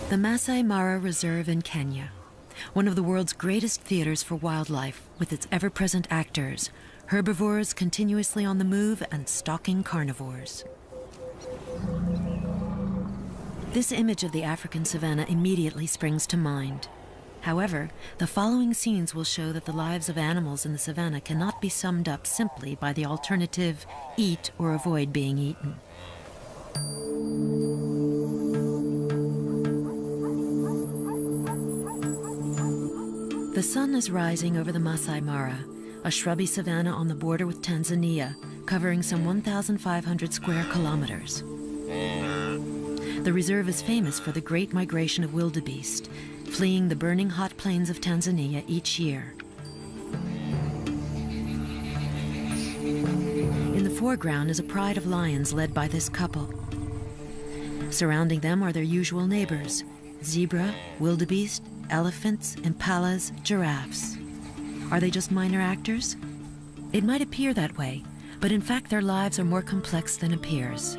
The Masai Mara Reserve in Kenya, one of the world's greatest theaters for wildlife, with its ever-present actors, herbivores continuously on the move and stalking carnivores. This image of the African savannah immediately springs to mind. However, the following scenes will show that the lives of animals in the savannah cannot be summed up simply by the alternative, eat or avoid being eaten. The sun is rising over the Masai Mara, a shrubby savanna on the border with Tanzania, covering some 1,500 square kilometers. The reserve is famous for the great migration of wildebeest, fleeing the burning hot plains of Tanzania each year. In the foreground is a pride of lions led by this couple. Surrounding them are their usual neighbors: zebra, wildebeest, elephants, impalas, giraffes. Are they just minor actors? It might appear that way, but in fact their lives are more complex than appears.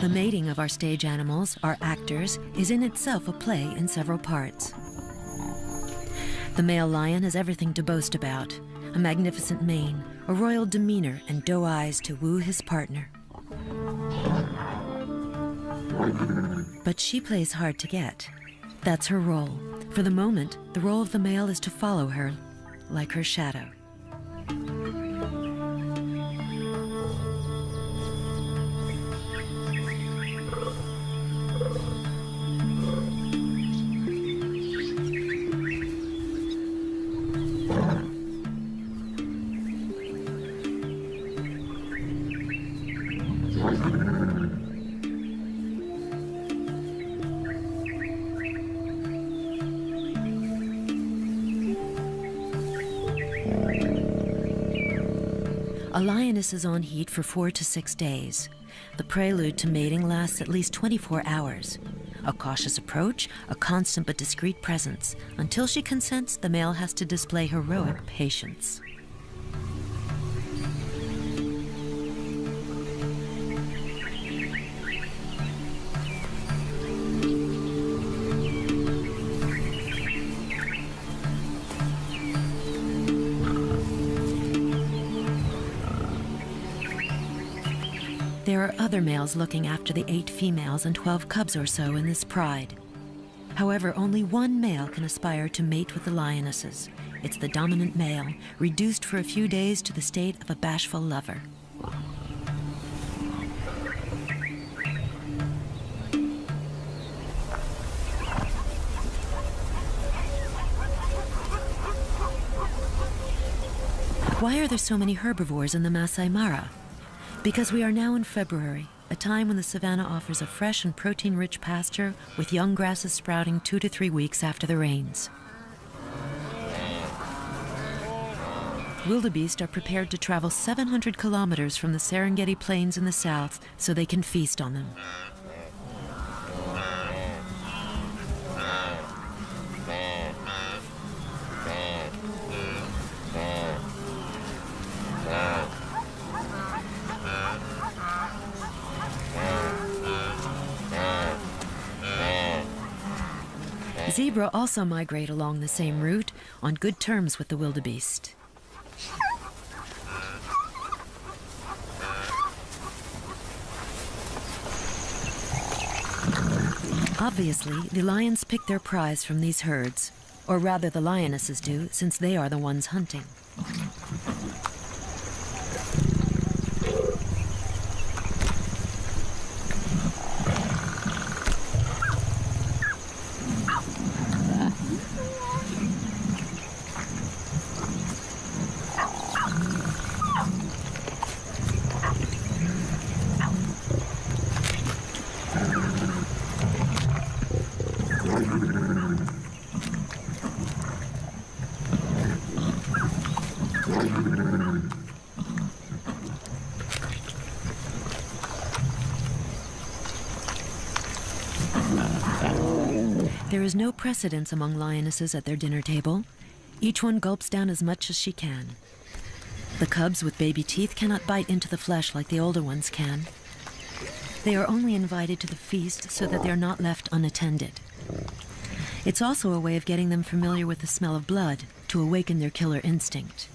The mating of our stage animals, our actors, is in itself a play in several parts. The male lion has everything to boast about: a magnificent mane, a royal demeanor, and doe eyes to woo his partner. But she plays hard to get. That's her role. For the moment, the role of the male is to follow her, like her shadow. A lioness is on heat for 4 to 6 days. The prelude to mating lasts at least 24 hours. A cautious approach, a constant but discreet presence. Until she consents, the male has to display heroic patience. There are other males looking after the 8 females and 12 cubs or so in this pride. However, only one male can aspire to mate with the lionesses. It's the dominant male, reduced for a few days to the state of a bashful lover. Why are there so many herbivores in the Masai Mara? Because we are now in February, a time when the savanna offers a fresh and protein-rich pasture with young grasses sprouting 2 to 3 weeks after the rains. Wildebeest are prepared to travel 700 kilometers from the Serengeti Plains in the south so they can feast on them. Zebra also migrate along the same route, on good terms with the wildebeest. Obviously, the lions pick their prize from these herds, or rather the lionesses do, since they are the ones hunting. There is no precedence among lionesses at their dinner table. Each one gulps down as much as she can. The cubs with baby teeth cannot bite into the flesh like the older ones can. They are only invited to the feast so that they are not left unattended. It's also a way of getting them familiar with the smell of blood to awaken their killer instinct.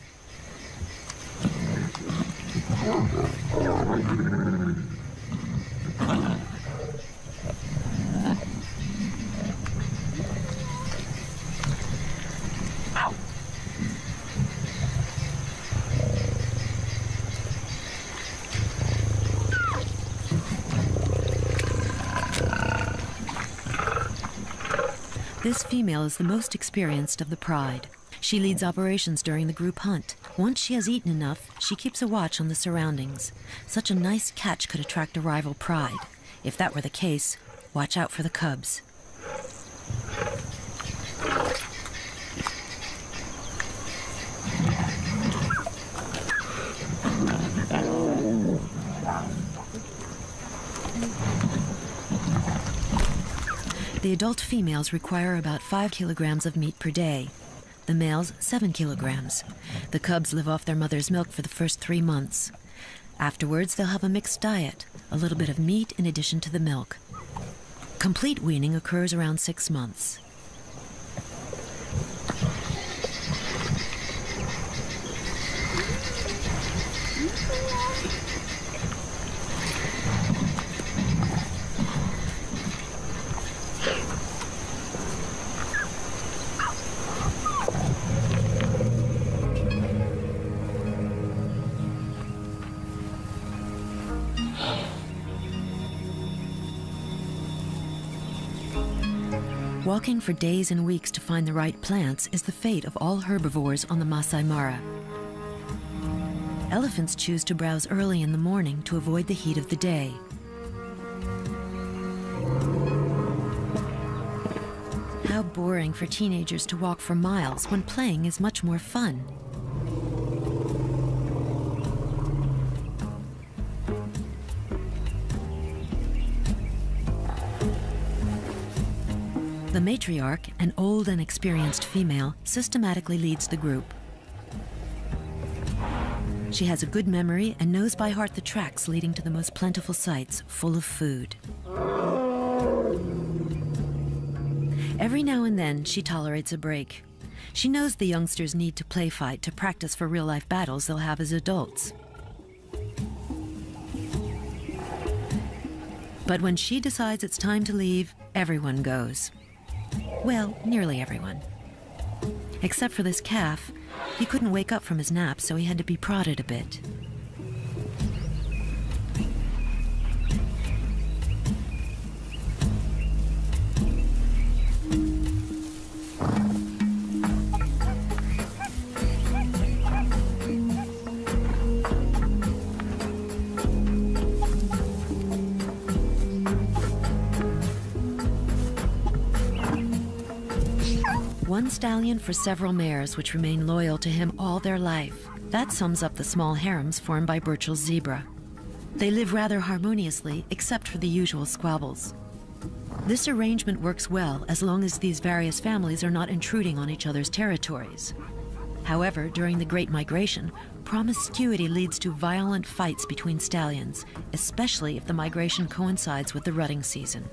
This female is the most experienced of the pride. She leads operations during the group hunt. Once she has eaten enough, she keeps a watch on the surroundings. Such a nice catch could attract a rival pride. If that were the case, watch out for the cubs. The adult females require about 5 kilograms of meat per day. The males, 7 kilograms. The cubs live off their mother's milk for the first 3 months. Afterwards, they'll have a mixed diet, a little bit of meat in addition to the milk. Complete weaning occurs around 6 months. Walking for days and weeks to find the right plants is the fate of all herbivores on the Masai Mara. Elephants choose to browse early in the morning to avoid the heat of the day. How boring for teenagers to walk for miles when playing is much more fun. The matriarch, an old and experienced female, systematically leads the group. She has a good memory and knows by heart the tracks leading to the most plentiful sites, full of food. Every now and then, she tolerates a break. She knows the youngsters need to play fight to practice for real-life battles they'll have as adults. But when she decides it's time to leave, everyone goes. Well, nearly everyone. Except for this calf. He couldn't wake up from his nap, so he had to be prodded a bit. One stallion for several mares which remain loyal to him all their life. That sums up the small harems formed by Burchell's zebra. They live rather harmoniously, except for the usual squabbles. This arrangement works well as long as these various families are not intruding on each other's territories. However, during the Great Migration, promiscuity leads to violent fights between stallions, especially if the migration coincides with the rutting season.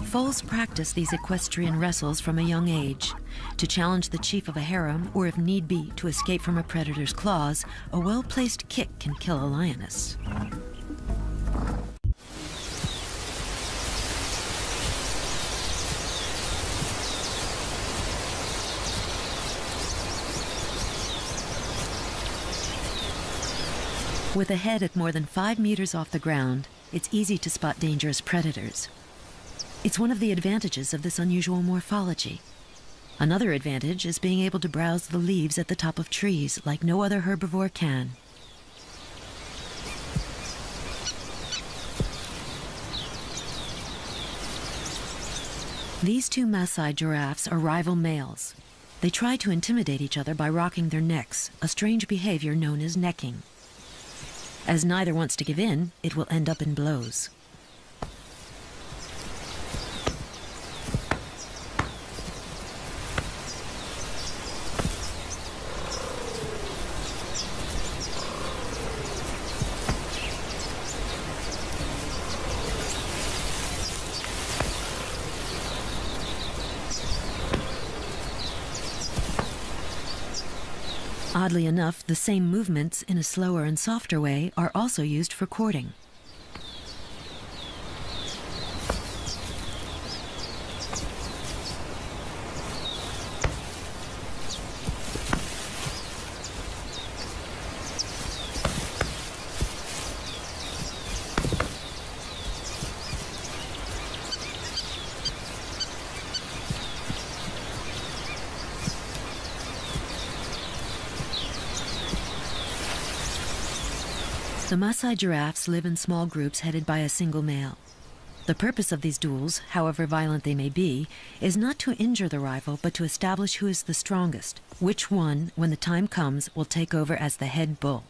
Foals practice these equestrian wrestles from a young age. To challenge the chief of a harem, or if need be, to escape from a predator's claws, a well-placed kick can kill a lioness. With a head at more than 5 meters off the ground, it's easy to spot dangerous predators. It's one of the advantages of this unusual morphology. Another advantage is being able to browse the leaves at the top of trees like no other herbivore can. These two Maasai giraffes are rival males. They try to intimidate each other by rocking their necks, a strange behavior known as necking. As neither wants to give in, it will end up in blows. Oddly enough, the same movements in a slower and softer way are also used for courting. The Maasai giraffes live in small groups headed by a single male. The purpose of these duels, however violent they may be, is not to injure the rival, but to establish who is the strongest, which one, when the time comes, will take over as the head bull.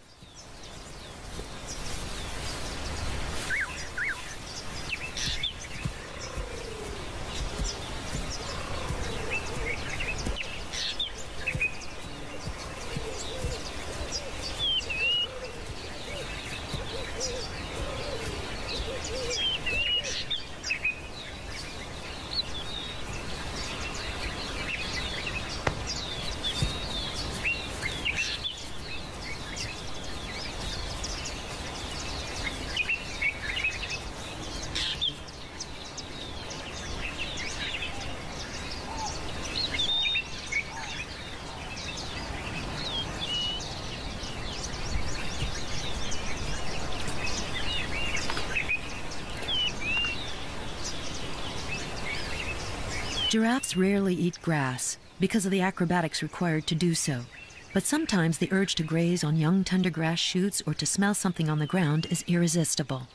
Giraffes rarely eat grass because of the acrobatics required to do so, but sometimes the urge to graze on young tender grass shoots or to smell something on the ground is irresistible.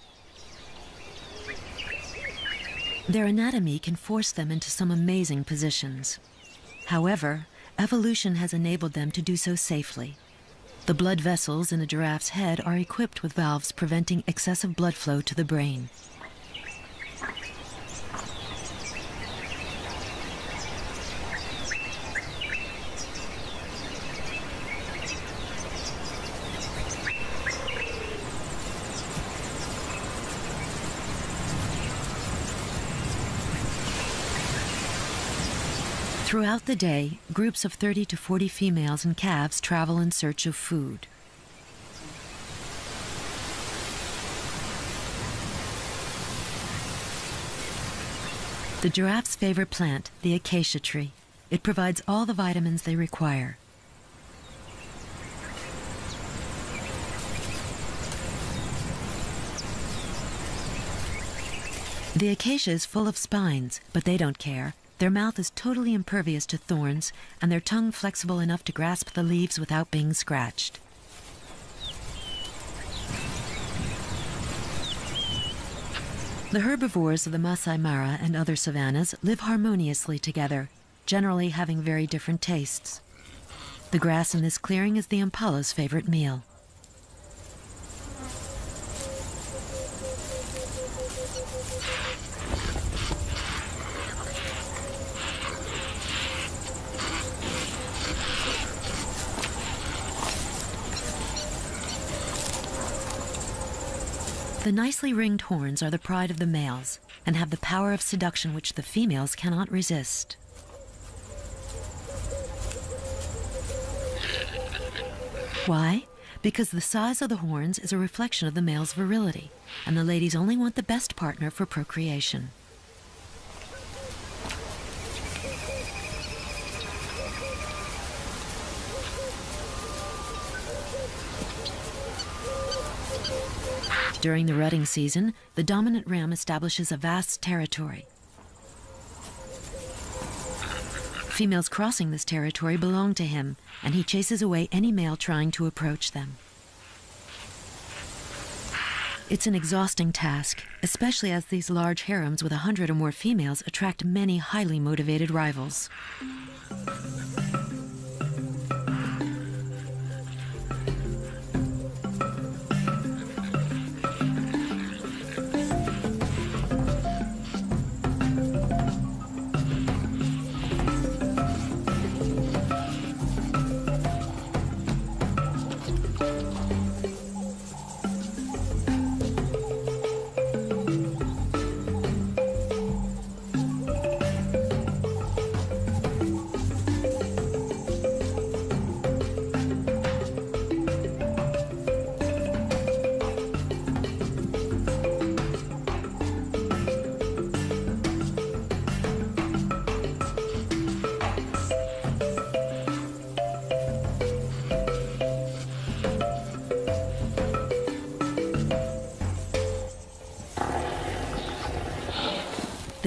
Their anatomy can force them into some amazing positions. However, evolution has enabled them to do so safely. The blood vessels in a giraffe's head are equipped with valves preventing excessive blood flow to the brain. Throughout the day, groups of 30 to 40 females and calves travel in search of food. The giraffe's favorite plant, the acacia tree. It provides all the vitamins they require. The acacia is full of spines, but they don't care. Their mouth is totally impervious to thorns, and their tongue flexible enough to grasp the leaves without being scratched. The herbivores of the Masai Mara and other savannas live harmoniously together, generally having very different tastes. The grass in this clearing is the impala's favorite meal. The nicely ringed horns are the pride of the males and have the power of seduction which the females cannot resist. Why? Because the size of the horns is a reflection of the male's virility, and the ladies only want the best partner for procreation. During the rutting season, the dominant ram establishes a vast territory. Females crossing this territory belong to him, and he chases away any male trying to approach them. It's an exhausting task, especially as these large harems with 100 or more females attract many highly motivated rivals.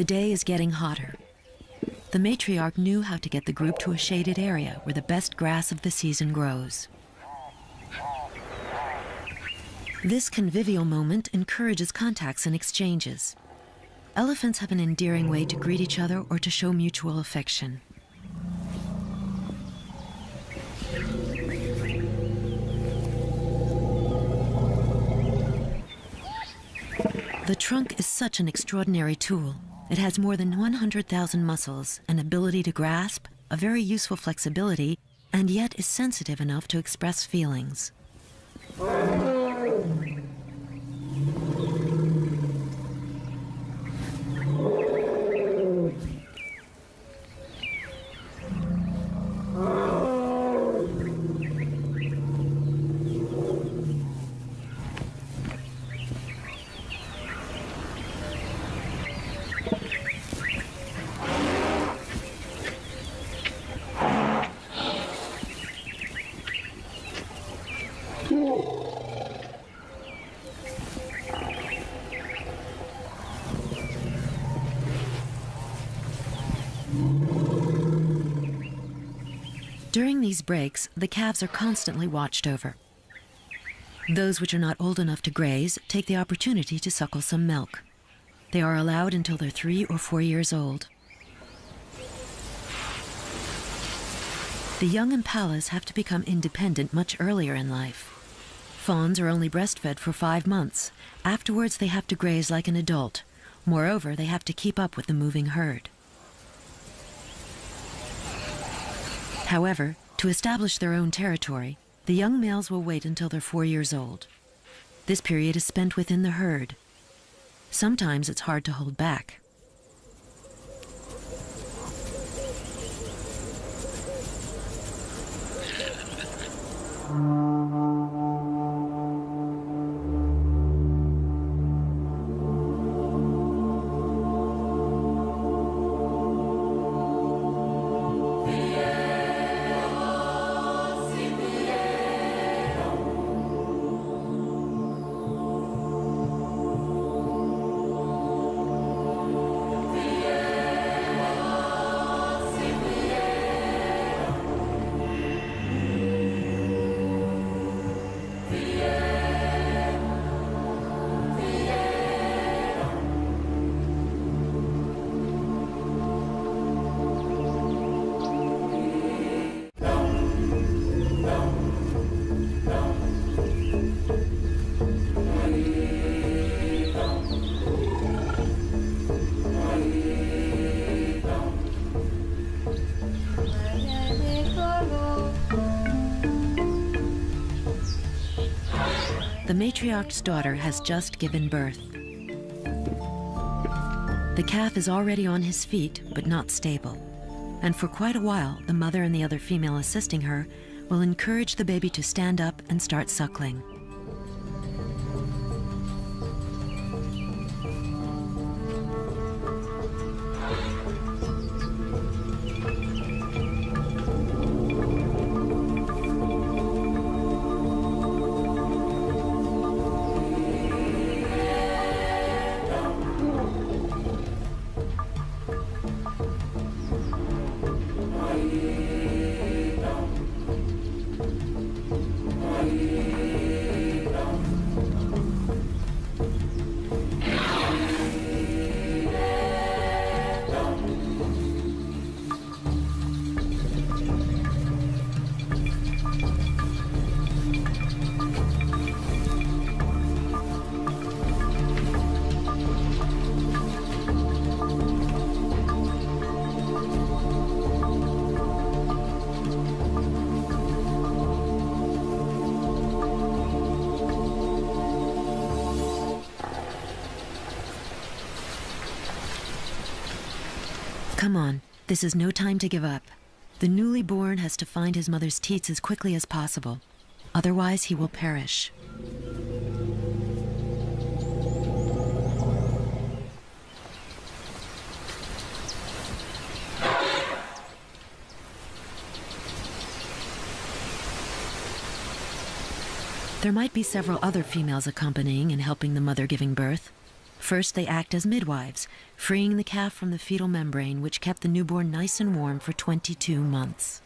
The day is getting hotter. The matriarch knew how to get the group to a shaded area where the best grass of the season grows. This convivial moment encourages contacts and exchanges. Elephants have an endearing way to greet each other or to show mutual affection. The trunk is such an extraordinary tool. It has more than 100,000 muscles, an ability to grasp, a very useful flexibility, and yet is sensitive enough to express feelings. During these breaks, the calves are constantly watched over. Those which are not old enough to graze take the opportunity to suckle some milk. They are allowed until they're 3 or 4 years old. The young impalas have to become independent much earlier in life. Fawns are only breastfed for 5 months. Afterwards, they have to graze like an adult. Moreover, they have to keep up with the moving herd. However, to establish their own territory, the young males will wait until they're 4 years old. This period is spent within the herd. Sometimes it's hard to hold back. The matriarch's daughter has just given birth. The calf is already on his feet, but not stable. And for quite a while, the mother and the other female assisting her will encourage the baby to stand up and start suckling. Come on, this is no time to give up. The newly born has to find his mother's teats as quickly as possible. Otherwise, he will perish. There might be several other females accompanying and helping the mother giving birth. First, they act as midwives, freeing the calf from the fetal membrane, which kept the newborn nice and warm for 22 months.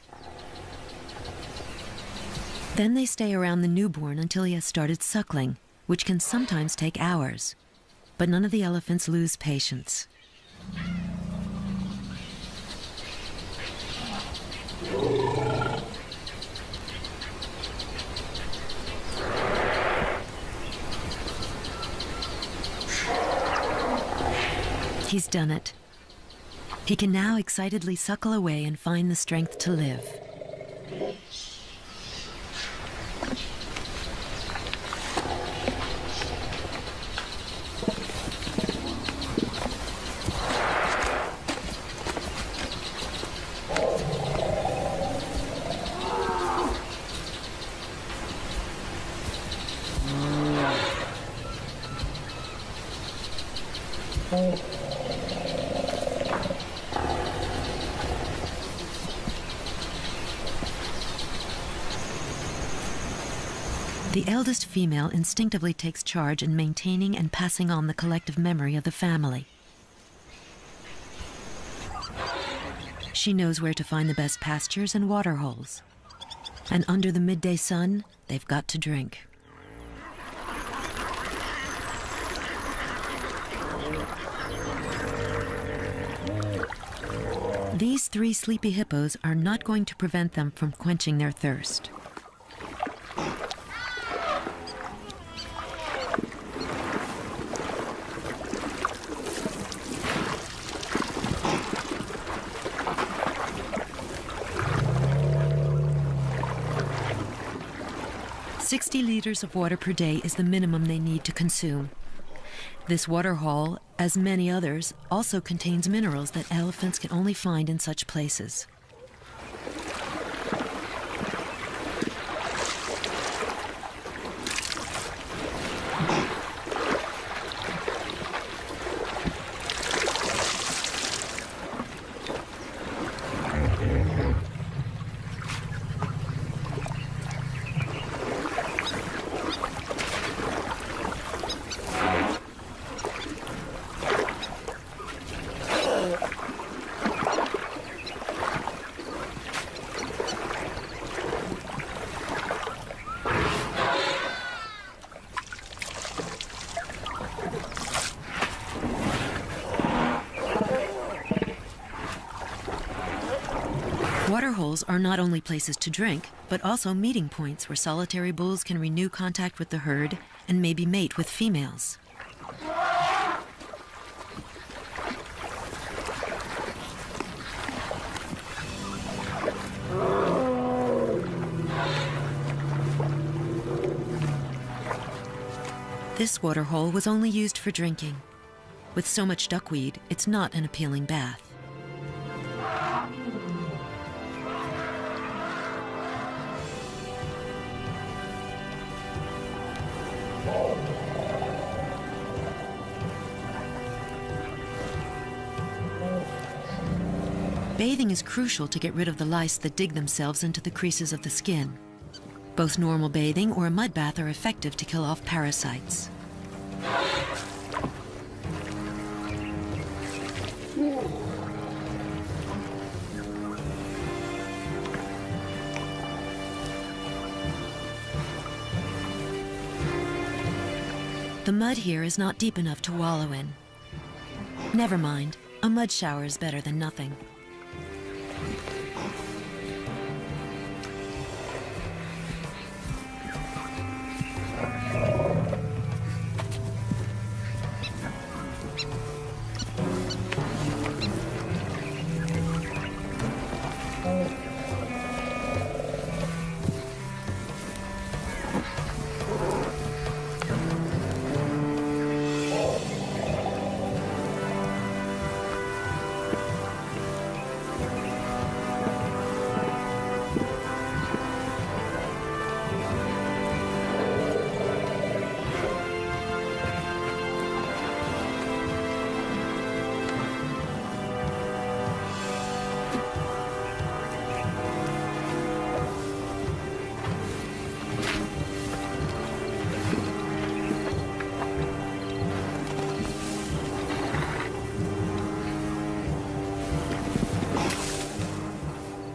Then they stay around the newborn until he has started suckling, which can sometimes take hours. But none of the elephants lose patience. He's done it. He can now excitedly suckle away and find the strength to live. The eldest female instinctively takes charge in maintaining and passing on the collective memory of the family. She knows where to find the best pastures and water holes. And under the midday sun, they've got to drink. These 3 sleepy hippos are not going to prevent them from quenching their thirst. "60 liters of water per day is the minimum they need to consume. This waterhole, as many others, also contains minerals that elephants can only find in such places. Waterholes are not only places to drink, but also meeting points where solitary bulls can renew contact with the herd and maybe mate with females. This waterhole was only used for drinking. With so much duckweed, it's not an appealing bath. Bathing is crucial to get rid of the lice that dig themselves into the creases of the skin. Both normal bathing or a mud bath are effective to kill off parasites. The mud here is not deep enough to wallow in. Never mind, a mud shower is better than nothing.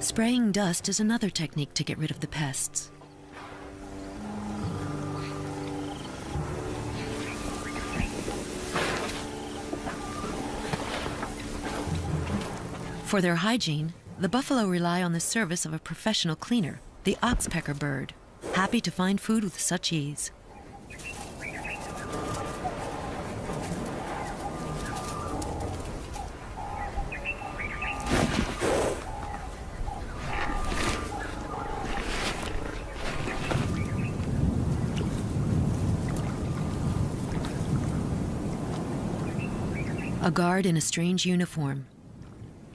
Spraying dust is another technique to get rid of the pests. For their hygiene, the buffalo rely on the service of a professional cleaner, the oxpecker bird, happy to find food with such ease. A guard in a strange uniform.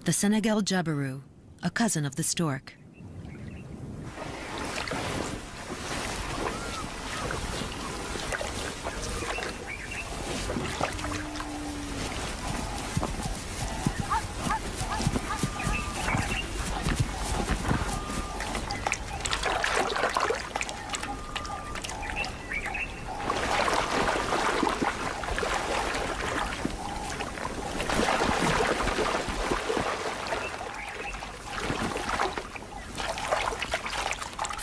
The Senegal jabiru, a cousin of the stork.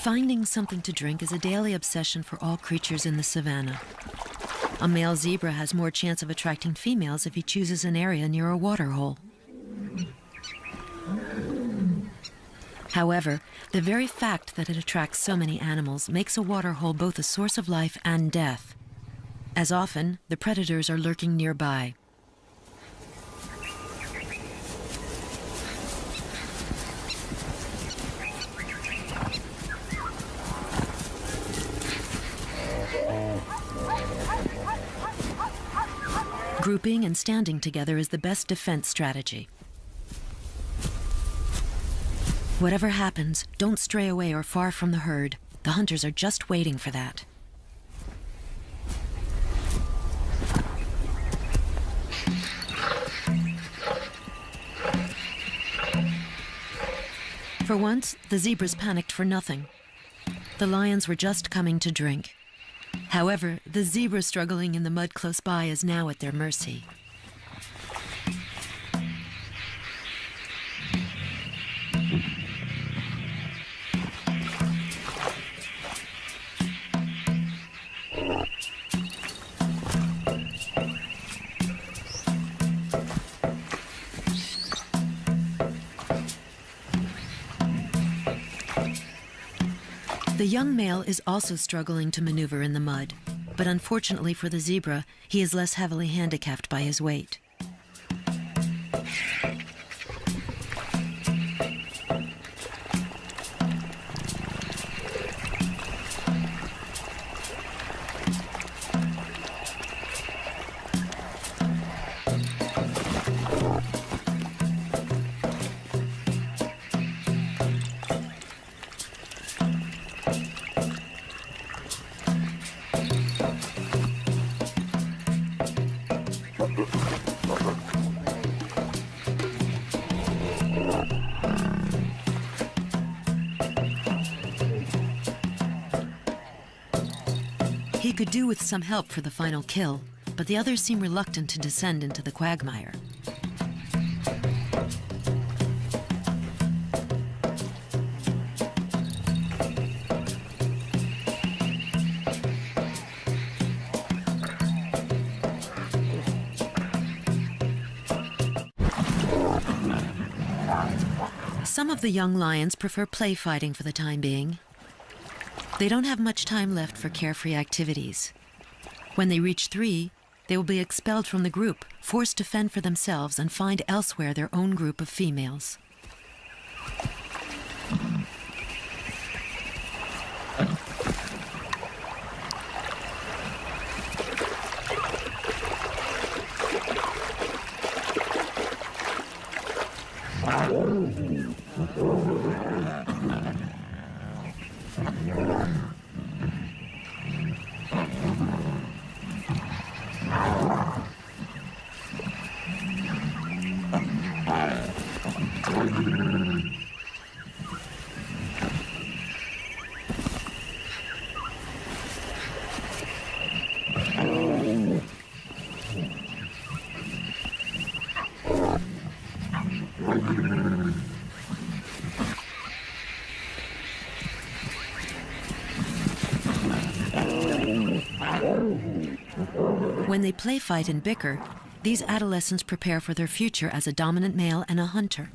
Finding something to drink is a daily obsession for all creatures in the savannah. A male zebra has more chance of attracting females if he chooses an area near a water hole. However, the very fact that it attracts so many animals makes a water hole both a source of life and death. As often, the predators are lurking nearby. Grouping and standing together is the best defense strategy. Whatever happens, don't stray away or far from the herd. The hunters are just waiting for that. For once, the zebras panicked for nothing. The lions were just coming to drink. However, the zebra struggling in the mud close by is now at their mercy. The young male is also struggling to maneuver in the mud, but unfortunately for the zebra, he is less heavily handicapped by his weight. He could do with some help for the final kill, but the others seem reluctant to descend into the quagmire. Some of the young lions prefer play fighting for the time being. They don't have much time left for carefree activities. When they reach 3, they will be expelled from the group, forced to fend for themselves and find elsewhere their own group of females. When they play fight and bicker, these adolescents prepare for their future as a dominant male and a hunter.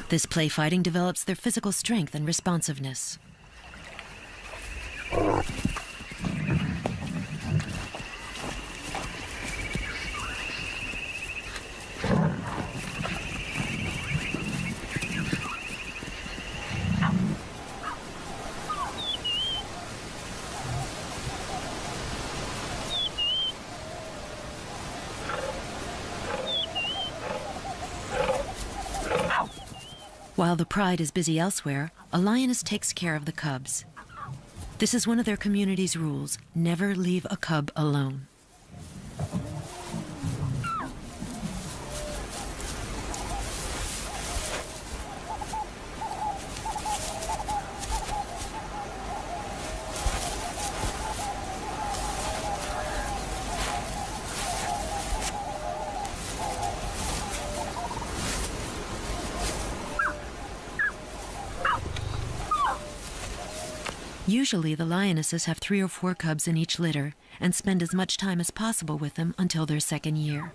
This play fighting develops their physical strength and responsiveness. While the pride is busy elsewhere, a lioness takes care of the cubs. This is one of their community's rules: never leave a cub alone. Usually, the lionesses have 3 or 4 cubs in each litter and spend as much time as possible with them until their 2nd year.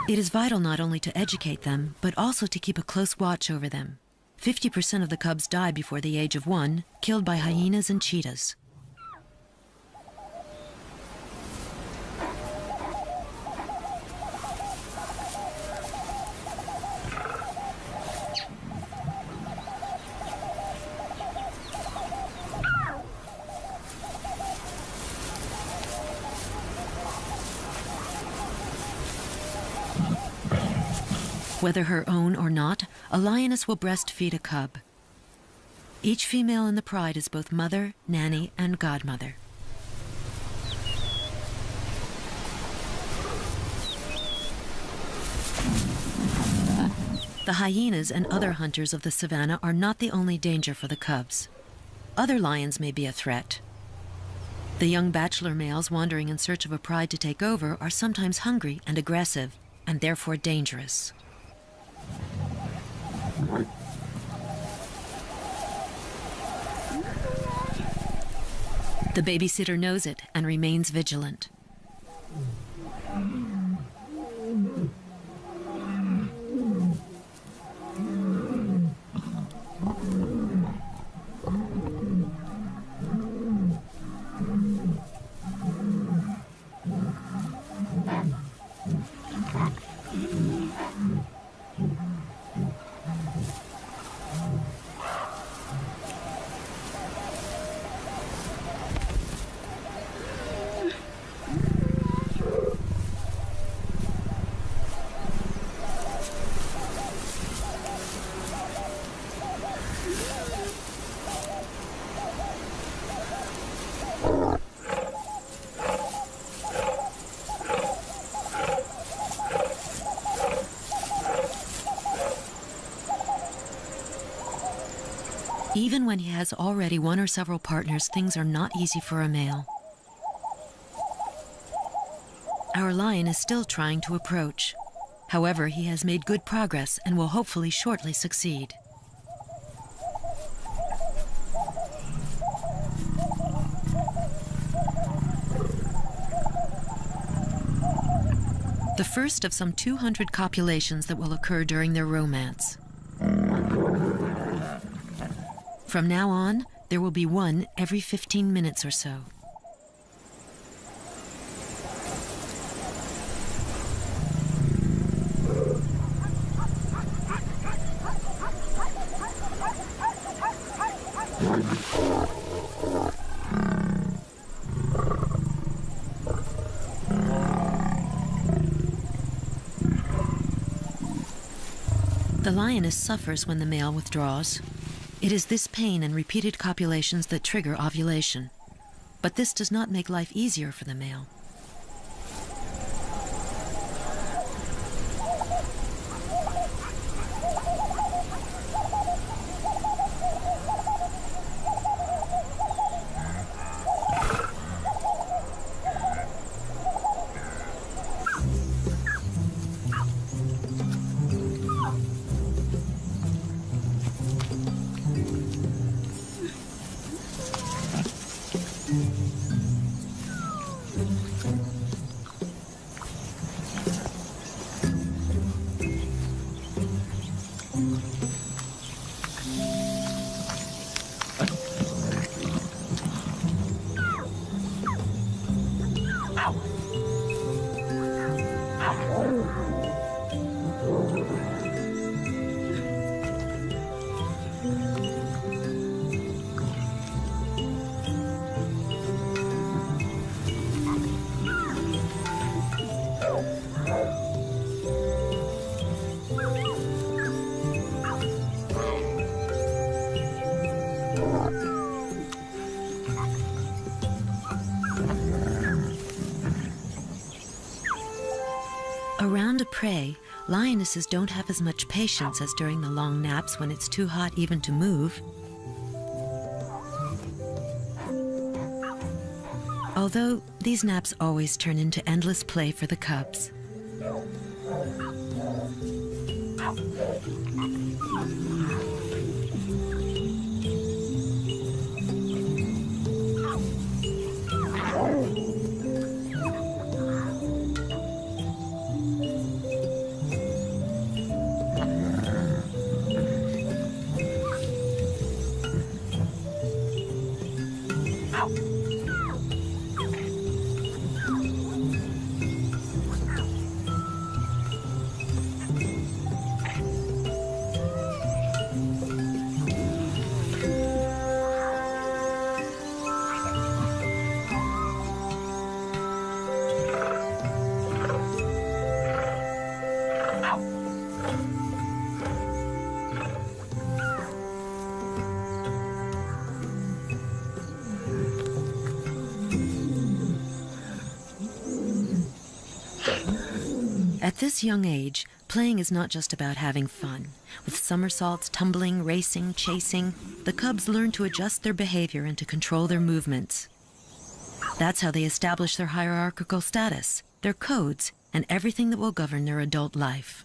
It is vital not only to educate them, but also to keep a close watch over them. 50% of the cubs die before the age of 1, killed by hyenas and cheetahs. Whether her own or not, a lioness will breastfeed a cub. Each female in the pride is both mother, nanny, and godmother. The hyenas and other hunters of the savannah are not the only danger for the cubs. Other lions may be a threat. The young bachelor males wandering in search of a pride to take over are sometimes hungry and aggressive, and therefore dangerous. The babysitter knows it and remains vigilant. Even when he has already 1 or several partners, things are not easy for a male. Our lion is still trying to approach. However, he has made good progress and will hopefully shortly succeed. The first of some 200 copulations that will occur during their romance. From now on, there will be 1 every 15 minutes or so. The lioness suffers when the male withdraws. It is this pain and repeated copulations that trigger ovulation. But this does not make life easier for the male. Around a prey, lionesses don't have as much patience as during the long naps when it's too hot even to move. Although these naps always turn into endless play for the cubs. At this young age, playing is not just about having fun. With somersaults, tumbling, racing, chasing, the cubs learn to adjust their behavior and to control their movements. That's how they establish their hierarchical status, their codes, and everything that will govern their adult life.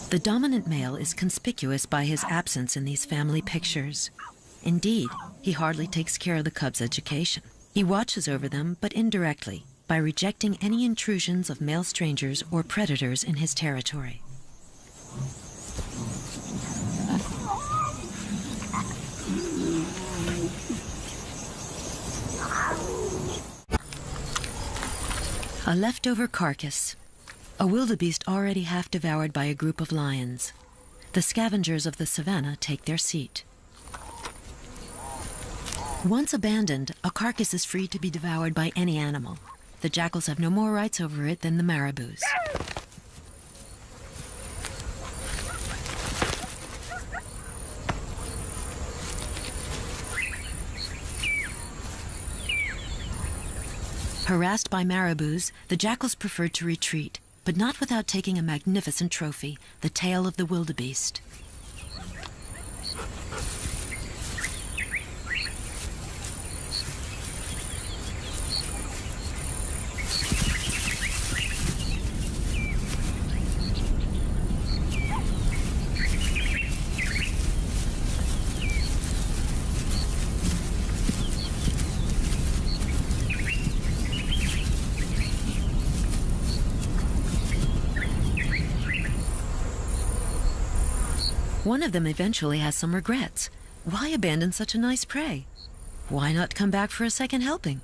The dominant male is conspicuous by his absence in these family pictures. Indeed, he hardly takes care of the cubs' education. He watches over them, but indirectly, by rejecting any intrusions of male strangers or predators in his territory. A leftover carcass. A wildebeest already half devoured by a group of lions. The scavengers of the savannah take their seat. Once abandoned, a carcass is free to be devoured by any animal. The jackals have no more rights over it than the marabous. Harassed by marabous, the jackals preferred to retreat, but not without taking a magnificent trophy, the tail of the wildebeest. One of them eventually has some regrets. Why abandon such a nice prey? Why not come back for a second helping?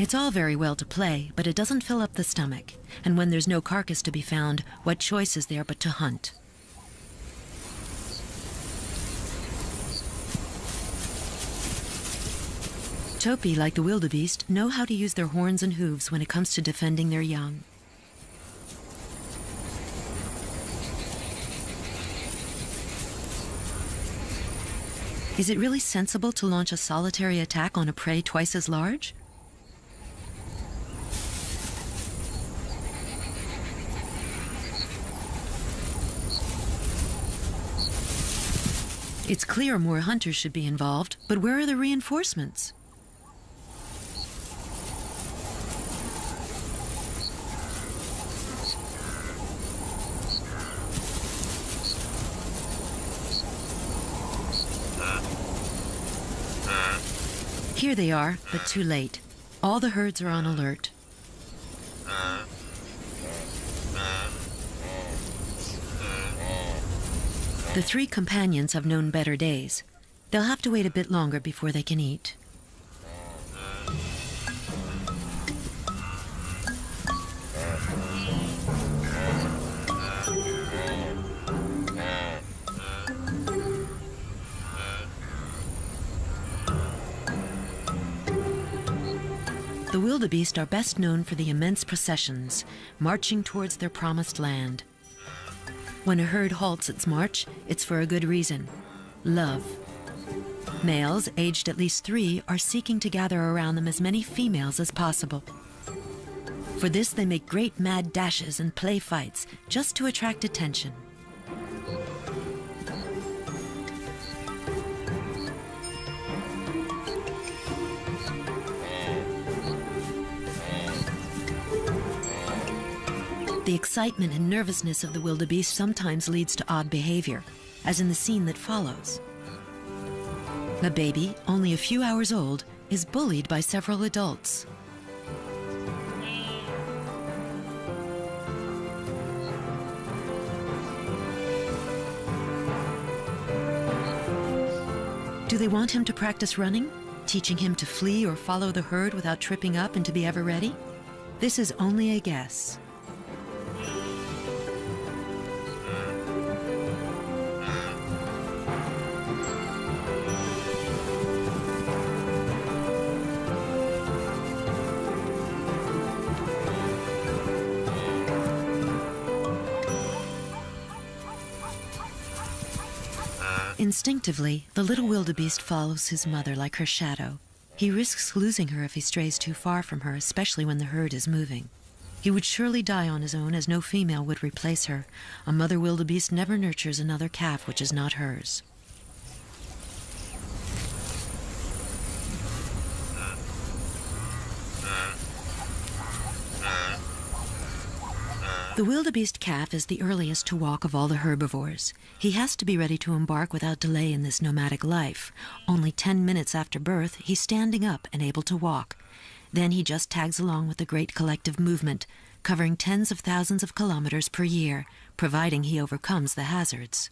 It's all very well to play, but it doesn't fill up the stomach. And when there's no carcass to be found, what choice is there but to hunt? Topi, like the wildebeest, know how to use their horns and hooves when it comes to defending their young. Is it really sensible to launch a solitary attack on a prey twice as large? It's clear more hunters should be involved, but where are the reinforcements? Here they are, but too late. All the herds are on alert. The three companions have known better days. They'll have to wait a bit longer before they can eat. The wildebeest are best known for the immense processions, marching towards their promised land. When a herd halts its march, it's for a good reason: love. Males, aged at least 3, are seeking to gather around them as many females as possible. For this, they make great mad dashes and play fights, just to attract attention. The excitement and nervousness of the wildebeest sometimes leads to odd behavior, as in the scene that follows. A baby, only a few hours old, is bullied by several adults. Do they want him to practice running, teaching him to flee or follow the herd without tripping up and to be ever ready? This is only a guess. Instinctively, the little wildebeest follows his mother like her shadow. He risks losing her if he strays too far from her, especially when the herd is moving. He would surely die on his own, as no female would replace her. A mother wildebeest never nurtures another calf which is not hers. The wildebeest calf is the earliest to walk of all the herbivores. He has to be ready to embark without delay in this nomadic life. Only 10 minutes after birth, he's standing up and able to walk. Then he just tags along with the great collective movement, covering tens of thousands of kilometers per year, providing he overcomes the hazards.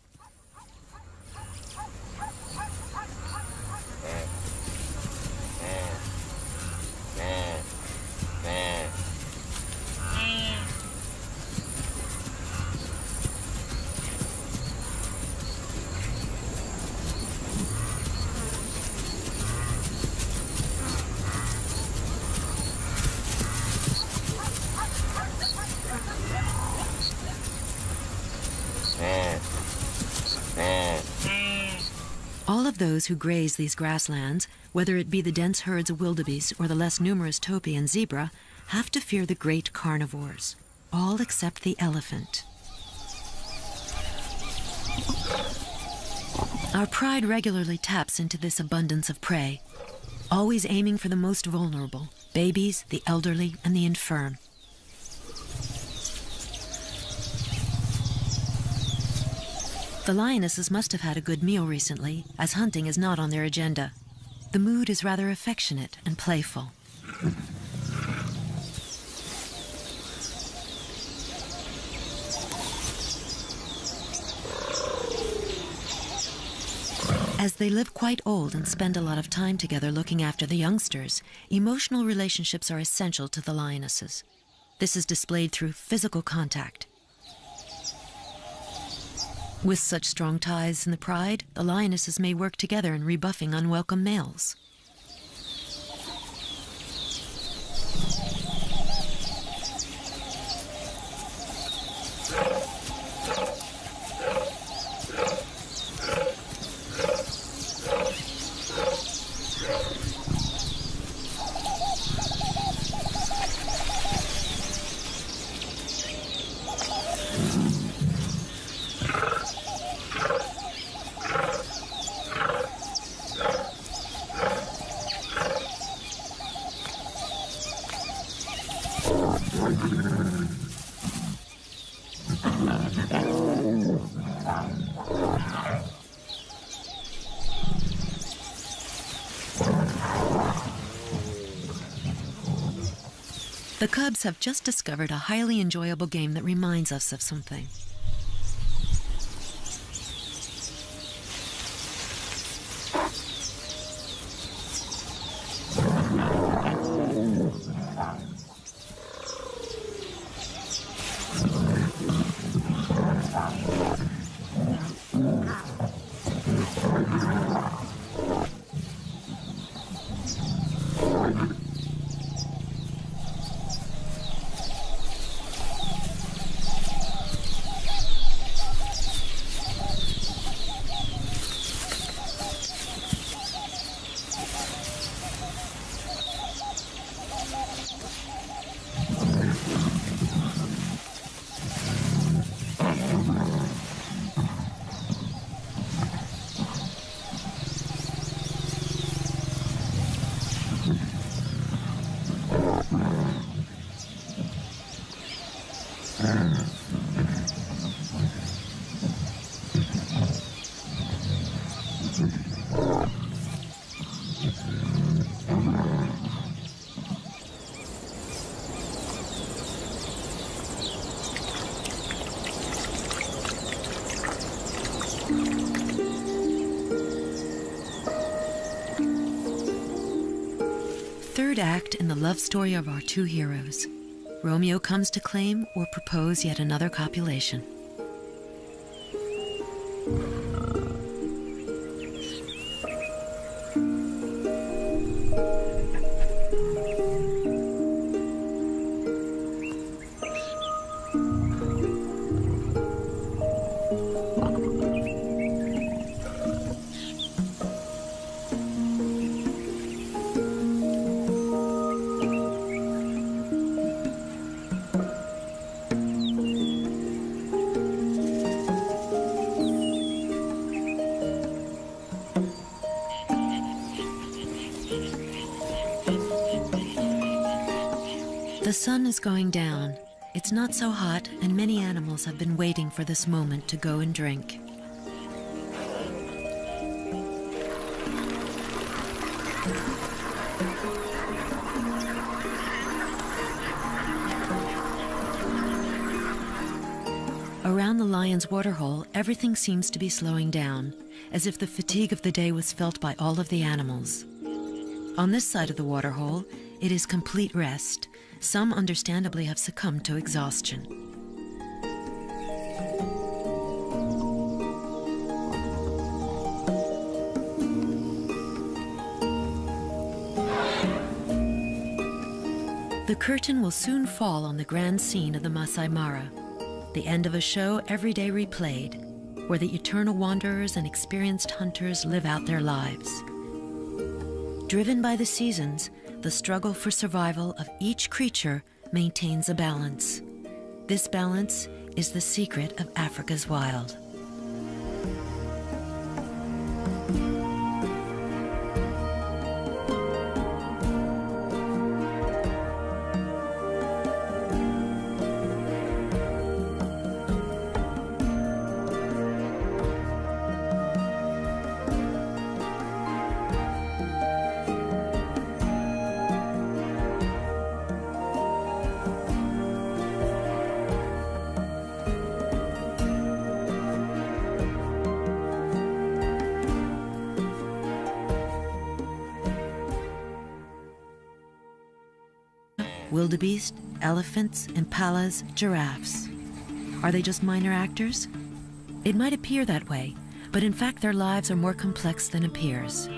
All of those who graze these grasslands, whether it be the dense herds of wildebeest or the less numerous topi and zebra, have to fear the great carnivores, all except the elephant. Our pride regularly taps into this abundance of prey, always aiming for the most vulnerable: babies, the elderly, and the infirm. The lionesses must have had a good meal recently, as hunting is not on their agenda. The mood is rather affectionate and playful. As they live quite old and spend a lot of time together looking after the youngsters, emotional relationships are essential to the lionesses. This is displayed through physical contact. With such strong ties in the pride, the lionesses may work together in rebuffing unwelcome males. The cubs have just discovered a highly enjoyable game that reminds us of something. Third act in the love story of our two heroes. Romeo comes to claim or propose yet another copulation. The sun is going down. It's not so hot, and many animals have been waiting for this moment to go and drink. Around the lion's waterhole, everything seems to be slowing down, as if the fatigue of the day was felt by all of the animals. On this side of the waterhole, it is complete rest. Some understandably have succumbed to exhaustion. The curtain will soon fall on the grand scene of the Masai Mara, the end of a show every day replayed, where the eternal wanderers and experienced hunters live out their lives. Driven by the seasons, the struggle for survival of each creature maintains a balance. This balance is the secret of Africa's wild. wildebeest, elephants, impalas, giraffes. Are they just minor actors? It might appear that way, but in fact their lives are more complex than appears.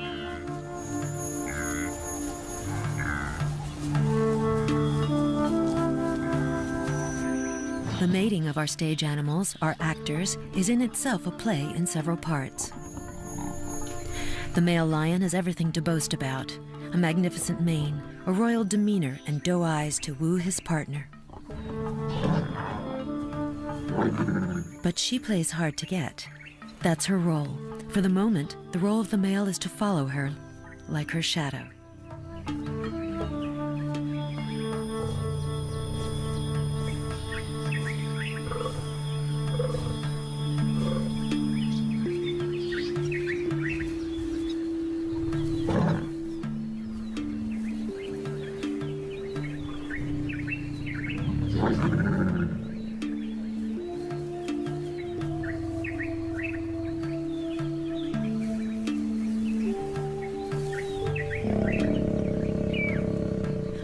The mating of our stage animals, our actors, is in itself a play in several parts. The male lion has everything to boast about: a magnificent mane, a royal demeanor, and doe eyes to woo his partner. But she plays hard to get. That's her role. For the moment, the role of the male is to follow her, like her shadow.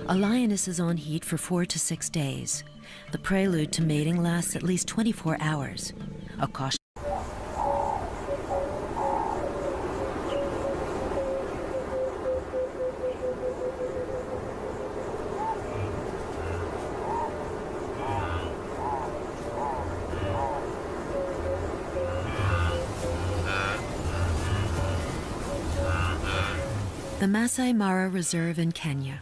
A lioness is on heat for 4 to 6 days. The prelude to mating lasts at least 24 hours. A caution. The Masai Mara Reserve in Kenya,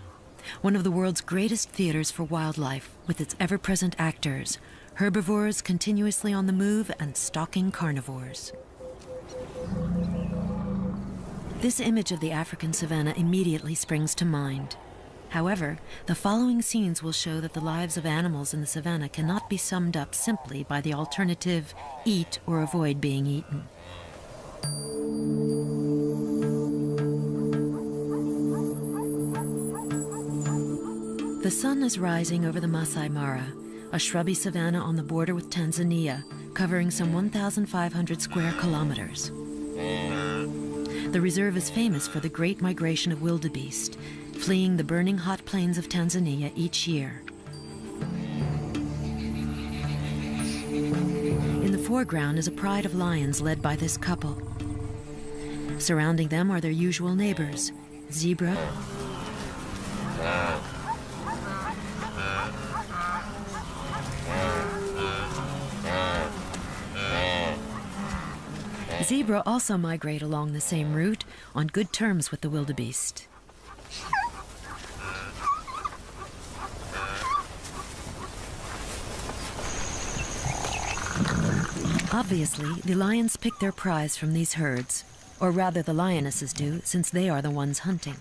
one of the world's greatest theaters for wildlife, with its ever-present actors, herbivores continuously on the move and stalking carnivores. This image of the African savannah immediately springs to mind. However, the following scenes will show that the lives of animals in the savannah cannot be summed up simply by the alternative, eat or avoid being eaten. The sun is rising over the Masai Mara, a shrubby savanna on the border with Tanzania, covering some 1,500 square kilometers. The reserve is famous for the great migration of wildebeest, fleeing the burning hot plains of Tanzania each year. In the foreground is a pride of lions led by this couple. Surrounding them are their usual neighbors, zebra, Zebra also migrate along the same route, on good terms with the wildebeest. Obviously, the lions pick their prize from these herds, or rather the lionesses do, since they are the ones hunting.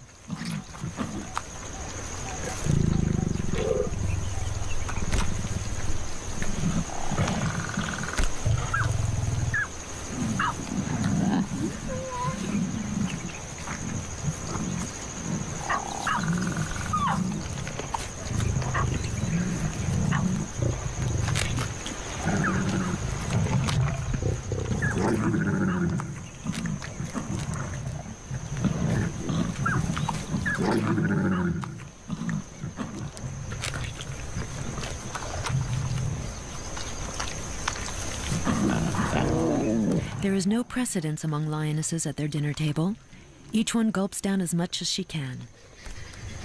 There is no precedence among lionesses at their dinner table. Each one gulps down as much as she can.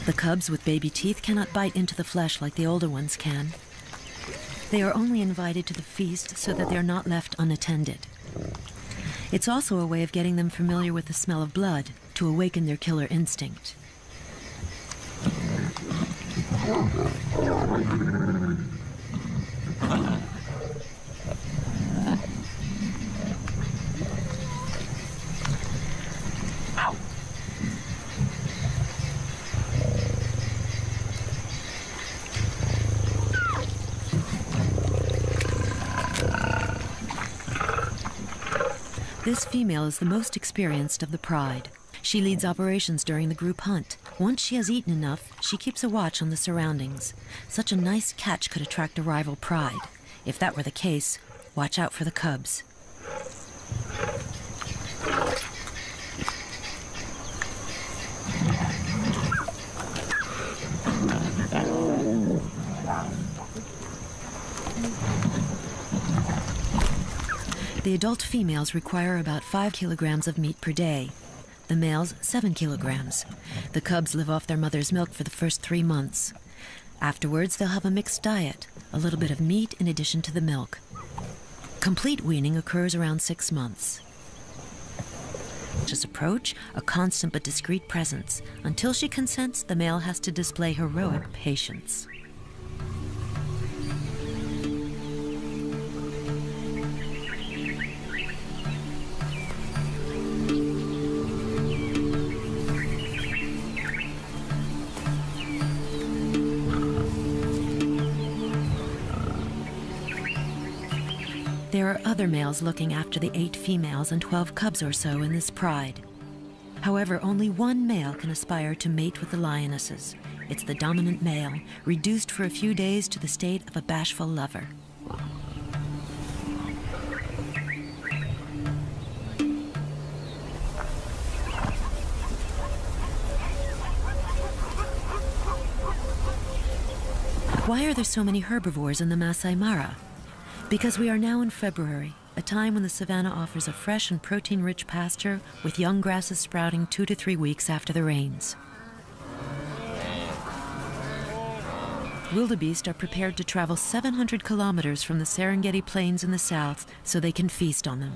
The cubs with baby teeth cannot bite into the flesh like the older ones can. They are only invited to the feast so that they are not left unattended. It's also a way of getting them familiar with the smell of blood to awaken their killer instinct. This female is the most experienced of the pride. She leads operations during the group hunt. Once she has eaten enough, she keeps a watch on the surroundings. Such a nice catch could attract a rival pride. If that were the case, watch out for the cubs. The adult females require about 5 kilograms of meat per day. The males, 7 kilograms. The cubs live off their mother's milk for the first 3 months. Afterwards, they'll have a mixed diet, a little bit of meat in addition to the milk. Complete weaning occurs around 6 months. Just approach, a constant but discreet presence. Until she consents, the male has to display heroic patience. There are other males looking after the 8 females and 12 cubs or so in this pride. However, only one male can aspire to mate with the lionesses. It's the dominant male, reduced for a few days to the state of a bashful lover. Why are there so many herbivores in the Masai Mara? Because we are now in February, a time when the savanna offers a fresh and protein-rich pasture with young grasses sprouting 2 to 3 weeks after the rains. Wildebeest are prepared to travel 700 kilometers from the Serengeti Plains in the south so they can feast on them.